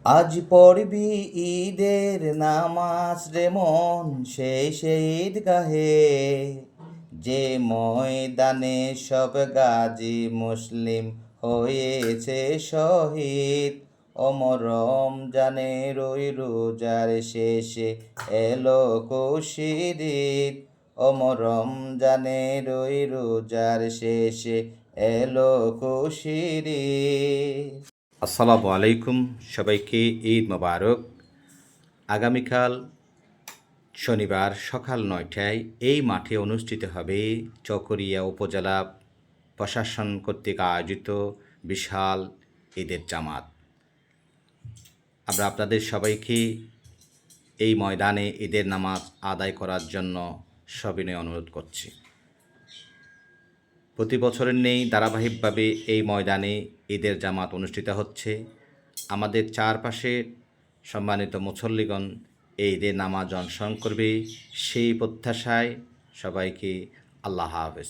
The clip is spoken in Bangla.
আজ পড়বি ঈদের নামাজ রে মন, সেই ঈদগাহে, যে ময়দানে সব গাজী মুসলিম হয়েছে শহীদ। অমর রমজানের ওই রোজার শেষে এলো খুশির ঈদ। অমর রমজানের ওই রোজার শেষে এলো খুশির ঈদ। আসসালামু আলাইকুম, সবাইকে ঈদ মোবারক। আগামীকাল শনিবার সকাল ৯টায় এই মাঠে অনুষ্ঠিত হবে চকরিয়া উপজেলা প্রশাসন কর্তৃক আয়োজিত বিশাল ঈদের জামাত। আমরা আপনাদের সবাইকে এই ময়দানে ঈদের নামাজ আদায় করার জন্য সবিনয় অনুরোধ করছি। প্রতি বছরের নেই ধারাবাহিকভাবে এই ময়দানে ঈদের জামাত অনুষ্ঠিত হচ্ছে। আমাদের চারপাশে সম্মানিত মুসল্লিগণ এই ঈদের নামাজ অনুসরণ করবে, সেই প্রত্যাশায় সবাইকে আল্লাহ হাফেজ।